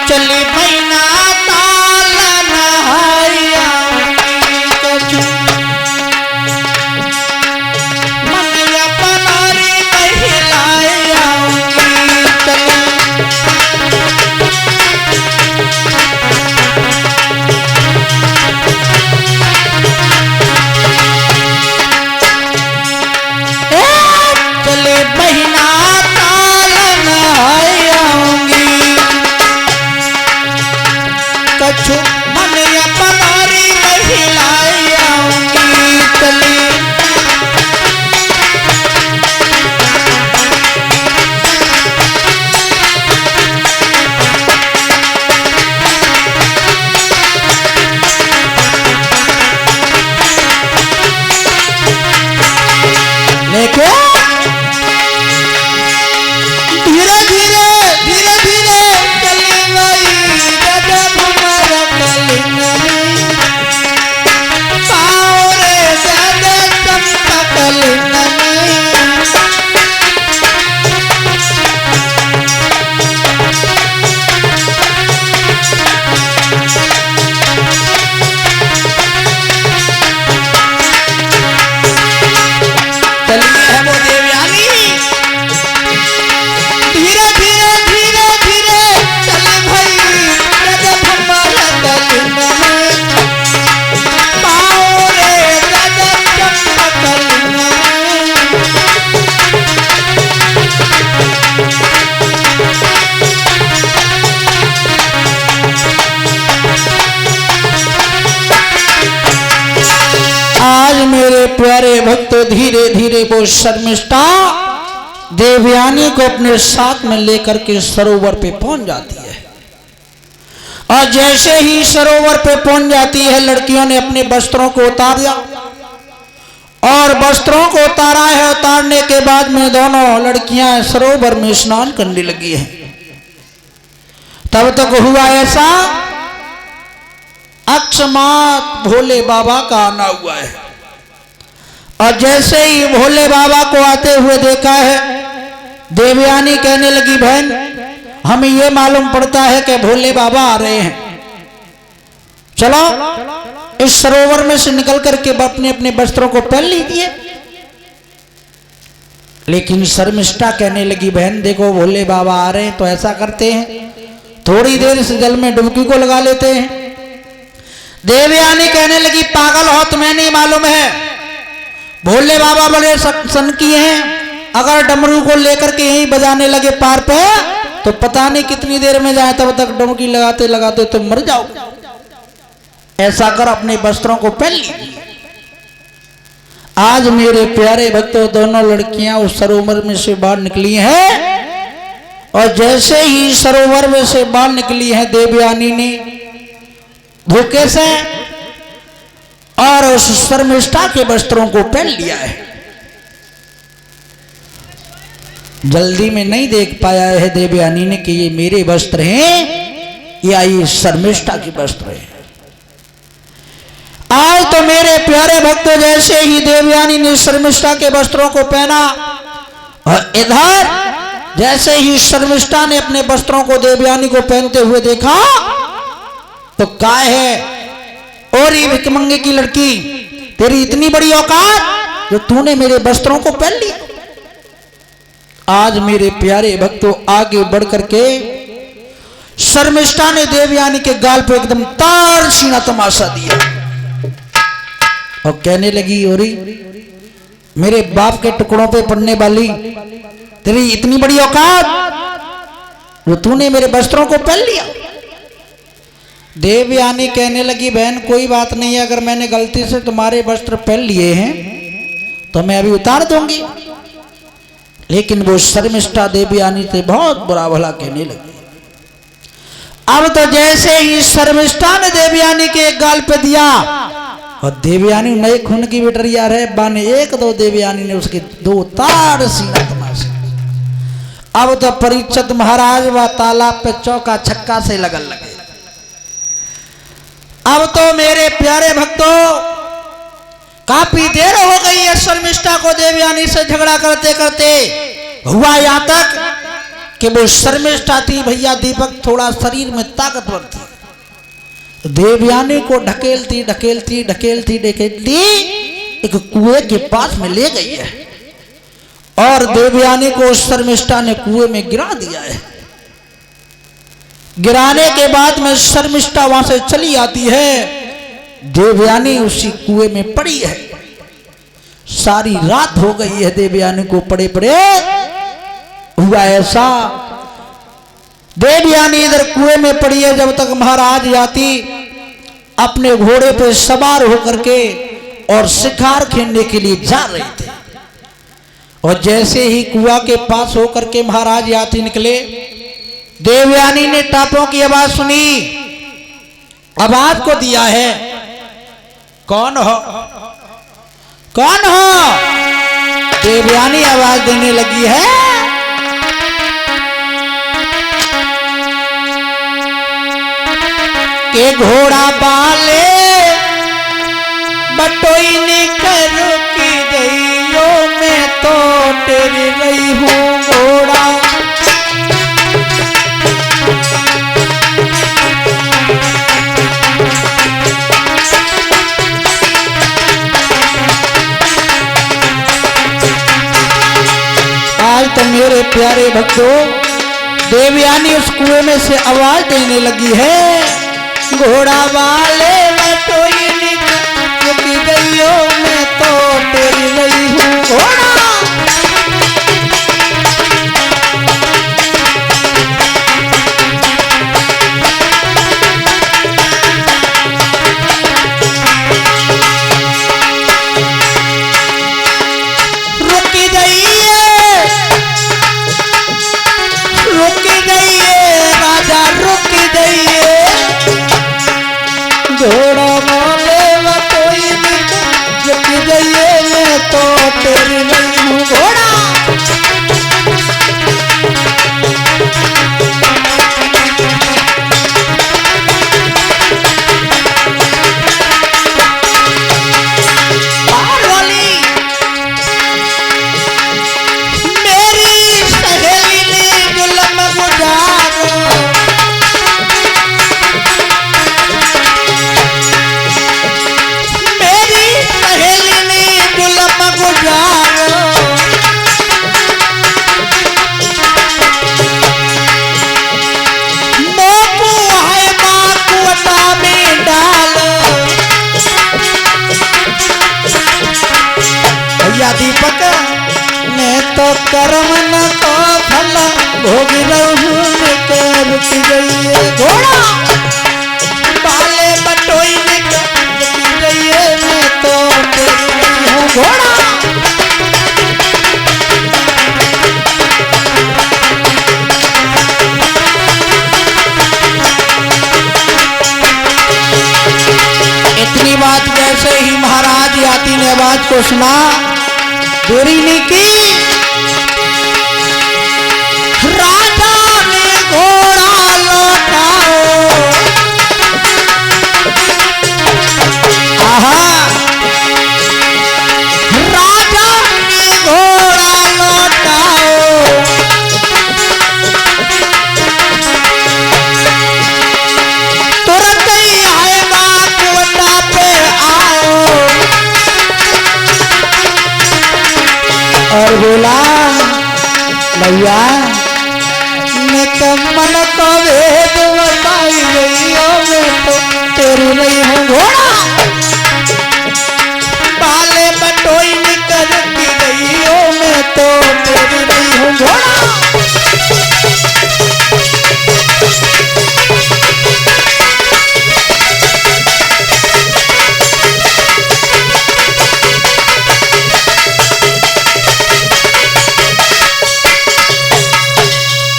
चली भैना ताल नहाया कछु मनिया पनारी महिलाया चली चले बहिना ताल नहाऊंगी कछु मनिया पनारी महिलाऊंगी चली लेके धीरे धीरे धीरे धीरे चली गई गजब हमारा कलिंगनी पाँव रे ज्यादा चंपा कलिंगनी चली है वो देवयानी धीरे धीरे धीरे धीरे चले भाई गजब हमारा कलिंगनी पाँव रे गजब चंपा कलिंगनी आज मेरे प्यारे भक्तों धीरे धीरे वो शर्मिष्ठा देवयानी को अपने साथ में लेकर के सरोवर पे पहुंच जाती है। और जैसे ही सरोवर पे पहुंच जाती है लड़कियों ने अपने वस्त्रों को उतार दिया और वस्त्रों को उतारा है। उतारने के बाद में दोनों लड़कियां सरोवर में स्नान करने लगी हैं। तब तक हुआ ऐसा अकस्मात भोले बाबा का आना हुआ है। और जैसे ही भोले बाबा को आते हुए देखा है देवयानी कहने लगी बहन हमें ये मालूम पड़ता है कि भोले बाबा आ रहे हैं, चलो इस सरोवर में से निकल करके अपने अपने वस्त्रों को पहन लीजिए। लेकिन शर्मिष्ठा कहने लगी बहन देखो भोले बाबा आ रहे हैं तो ऐसा करते हैं थोड़ी देर से जल में डुबकी को लगा लेते हैं। देवयानी कहने लगी पागल हो तुम्हें नहीं मालूम है भोले बाबा बड़े सनकी हैं, अगर डमरू को लेकर के यहीं बजाने लगे पार पे तो पता नहीं कितनी देर में जाए तब तक डुबकी लगाते लगाते तुम मर जाओ। ऐसा कर अपने वस्त्रों को पहन लीजिए। आज मेरे प्यारे भक्तों दोनों लड़कियां उस सरोवर में से बाहर निकली हैं और जैसे ही सरोवर में से बाहर निकली है देवयानी ने धोखे से और उस शर्मिष्ठा के वस्त्रों को पहन लिया है। जल्दी में नहीं देख पाया है देवयानी ने कि ये मेरे वस्त्र हैं या ये शर्मिष्ठा के वस्त्र हैं। आज तो मेरे प्यारे भक्तों जैसे ही देवयानी ने शर्मिष्ठा के वस्त्रों को पहना और इधर जैसे ही शर्मिष्ठा ने अपने वस्त्रों को देवयानी को पहनते हुए देखा तो काय है और ये भिकमंगे की लड़की तेरी इतनी बड़ी औकात जो तूने मेरे वस्त्रों को पहन लिया। आज मेरे प्यारे भक्तों आगे बढ़ करके शर्मिष्ठा ने देवयानी के गाल पे एकदम तार सीना तमाशा दिया और कहने लगी ओरी मेरे बाप के टुकड़ों पे पड़ने वाली तेरी इतनी बड़ी औकात जो तूने मेरे वस्त्रों को पहन लिया। देवयानी कहने लगी बहन कोई बात नहीं है अगर मैंने गलती से तुम्हारे वस्त्र पहन लिए हैं तो मैं अभी उतार दूंगी। लेकिन वो शर्मिष्ठा देवयानी से बहुत बुरा भला कहने लगी। अब तो जैसे ही शर्मिष्ठा ने देवयानी के एक गाल पे दिया और देवयानी नए खून की बिटरिया रहे बाने एक दो देवयानी ने उसके दो तार सीना तमाशा। अब तो परीक्षित महाराज व तालाब पे चौका छक्का से लगन लगे। अब तो मेरे प्यारे भक्तों काफी देर हो गई है शर्मिष्ठा को देवयानी से झगड़ा करते करते। हुआ यहां तक कि वो शर्मिष्ठा थी भैया दीपक थोड़ा शरीर में ताकतवर थी। देवयानी को ढकेलती ढकेलती ढकेलती ढकेलती एक कुएं के पास में ले गई है और देवयानी को उस शर्मिष्ठा ने कुएं में गिरा दिया है। गिराने के बाद में शर्मिष्ठा वहां से चली आती है। देवयानी उसी कुएं में पड़ी है। सारी रात हो गई है देवयानी को पड़े पड़े। हुआ ऐसा, देवयानी इधर कुएं में पड़ी है जब तक महाराज याति अपने घोड़े पे सवार होकर के और शिकार खेलने के लिए जा रहे थे। और जैसे ही कुआं के पास होकर के महाराज याति निकले, देवयानी ने टापों की आवाज सुनी। आवाज को दिया है, कौन हो कौन हो? देवयानी आवाज देने लगी है, के घोड़ा बाले बटोई ने कर की गईयो मैं तो तेरी रही हूँ घोड़ा। आज तो मेरे प्यारे भक्तों देवयानी उस कुएं में से आवाज देने लगी है, घोड़ा वाले बटोई निकल गईयो मैं तो तेरी रही हूँ घोड़ा। घोड़ा वाले बटोई निकल गईयो मैं तो तेरी रही हूँ घोड़ा। दीपक मैं तो कर्म न तो फल भोग रहूं रुक गई है घोड़ा बाले बटोई रुक गई है मैं तो तेरी हूँ घोड़ा। इतनी बात जैसे ही महाराज याति ने आवाज को सुना, देरी नहीं की, राजा ने घोड़ा लौटाओ। आहा, राजा ने घोड़ा लौटाओ। तुरंत ही आएगा कुंडा पे आओ और बोला, भैया निकम्मन को वेद बताई गई मैं तो तेरी नहीं हूँ घोड़ा बाले बटोई निकल की गई मैं तो तेरी नहीं हूँ घोड़ा।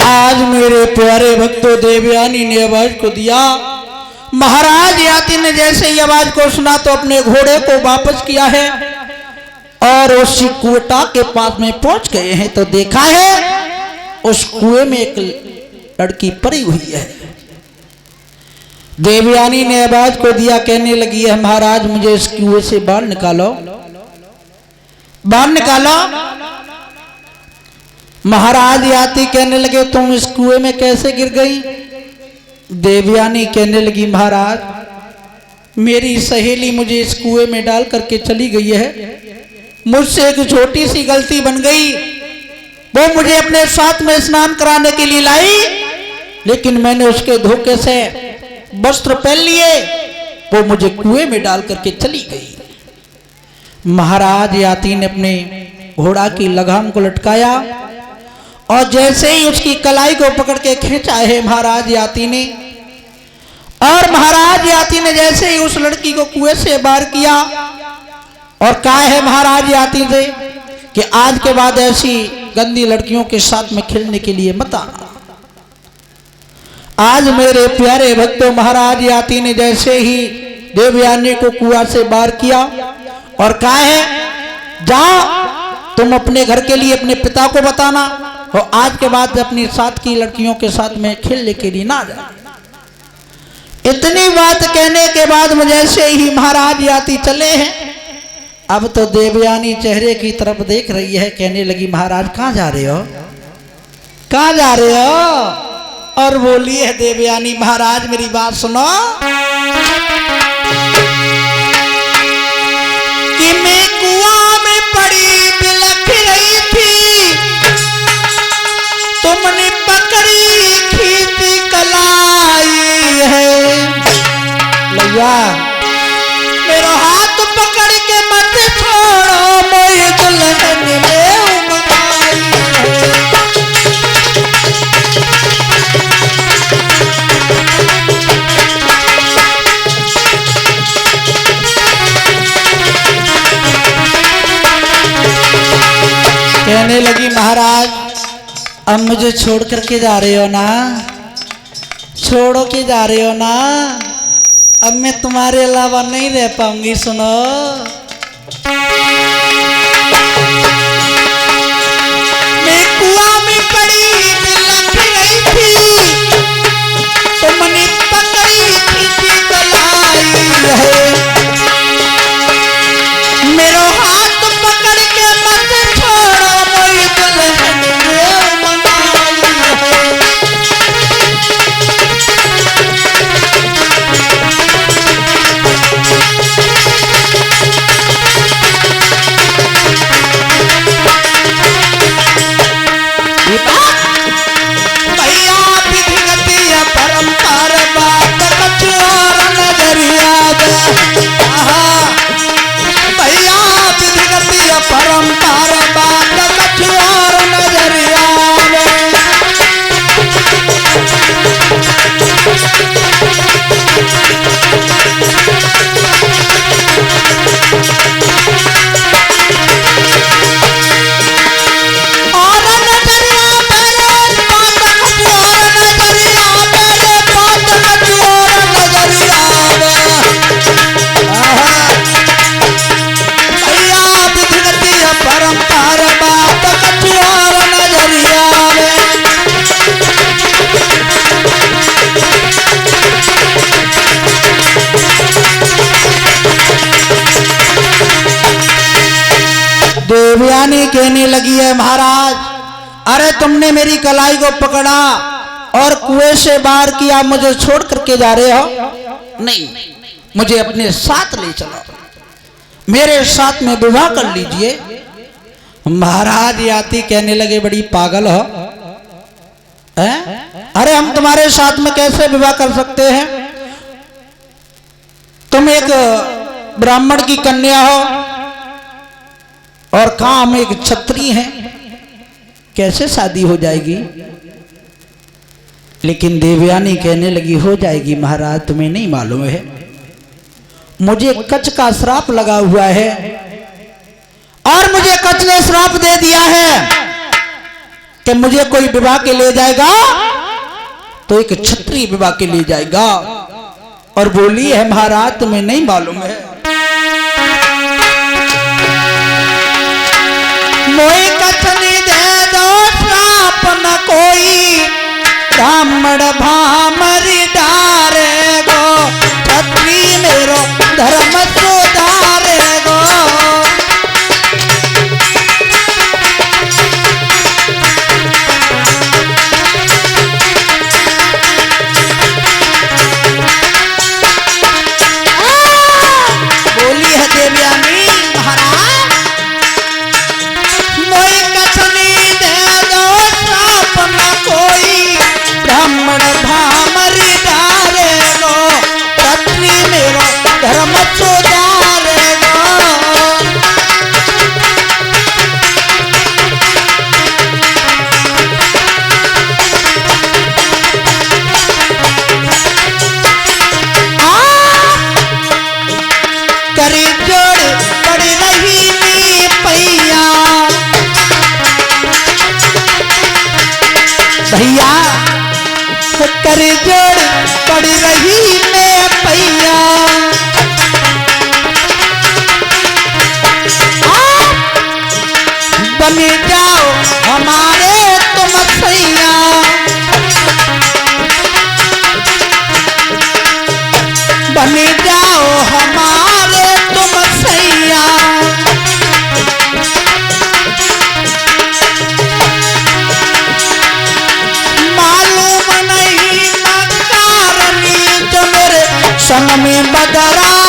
आज मेरे प्यारे भक्तों देवयानी ने आवाज को दिया। महाराज याति ने जैसे ही आवाज को सुना तो अपने घोड़े को वापस किया है और उसी कुएं के पास में पहुंच गए हैं तो देखा है उस कुएं में एक लड़की पड़ी हुई है। देवयानी ने आवाज को दिया, कहने लगी है, महाराज मुझे इस कुएं से बाहर निकालो, बाहर निकालो। महाराज याति कहने लगे तुम इस कुएं में कैसे गिर गई? देवयानी कहने लगी महाराज मेरी सहेली मुझे इस कुएं में डाल करके चली गई है, मुझसे एक छोटी सी गलती बन गई। वो मुझे अपने साथ में स्नान कराने के लिए लाई, लेकिन मैंने उसके धोखे से वस्त्र पहन लिए, वो मुझे कुएं में डाल करके चली गई। महाराज याति ने अपने घोड़ा की लगाम को लटकाया और जैसे ही उसकी कलाई को पकड़ के खींचा है महाराज याति ने, और महाराज याति ने जैसे ही उस लड़की को कुएं से बाहर किया और कहा है महाराज याति से कि आज के बाद ऐसी गंदी लड़कियों के साथ में खेलने के लिए मत आना। आज मेरे प्यारे भक्तों महाराज याति ने जैसे ही देवयानी को कुआं से बाहर किया और कहा है जाओ तुम अपने घर के लिए अपने पिता को बताना और आज के बाद अपनी साथ की लड़कियों के साथ में खेलने के लिए ना जाए। इतनी बात कहने के बाद में जैसे ही महाराज याति चले हैं, अब तो देवयानी चेहरे की तरफ देख रही है, कहने लगी महाराज कहाँ जा रहे हो, कहाँ जा रहे हो? और बोली है देवयानी महाराज मेरी बात सुनो कि मैं कुआं में पड़ी बिलख रही थी, तुमने पकड़ी खींची कलाई है लैया, मेरा हाथ पकड़ के मत छोड़ो मोए दुल्हन ले उमंगाई है। कहने लगी महाराज अब मुझे छोड़ करके जा रहे हो ना, छोड़ो के जा रहे हो ना, अब मैं तुम्हारे अलावा नहीं रह पाऊंगी। सुनो मैं कुआं में पड़ी बिलख रही थी, तुमने पकड़ी खींची कलाई है, मेरो हाथ पकड़ के मत छोड़ो मोई दुल्हन ले मंगाई है। भैया विधिगति परंपर बात कछुआर नजरिया भैया विधिगति परंपर बात कछुआर नजरिया देवयानी कहने लगी है महाराज अरे तुमने मेरी कलाई को पकड़ा और कुएं से बाहर किया, मुझे छोड़ करके जा रहे हो? नहीं, मुझे अपने साथ ले चलो, मेरे साथ में विवाह कर लीजिए। महाराज याति कहने लगे बड़ी पागल हो, अरे हम तुम्हारे साथ में कैसे विवाह कर सकते हैं? तुम एक ब्राह्मण की कन्या हो और काम एक क्षत्रिय है, कैसे शादी हो जाएगी? लेकिन देवयानी कहने लगी हो जाएगी महाराज, तुम्हें नहीं मालूम है मुझे कच का श्राप लगा हुआ है और मुझे कच ने श्राप दे दिया है कि मुझे कोई विवाह के ले जाएगा तो एक क्षत्रिय विवाह के ले जाएगा। और बोली है महाराज तुम्हें नहीं मालूम है मोई कथनी दे दो श्राप न कोई ब्राह्मण भामरी डारे गो, क्षत्रिय मेरो धर्म सुधारे गो। कर जोड़ पड़ रही मैं पैया। बन जाओ हमारे तुम सैया, बन जाओ हमारे तुम सैया। मालूम नहीं न कारणी जो मेरे संग में बदरा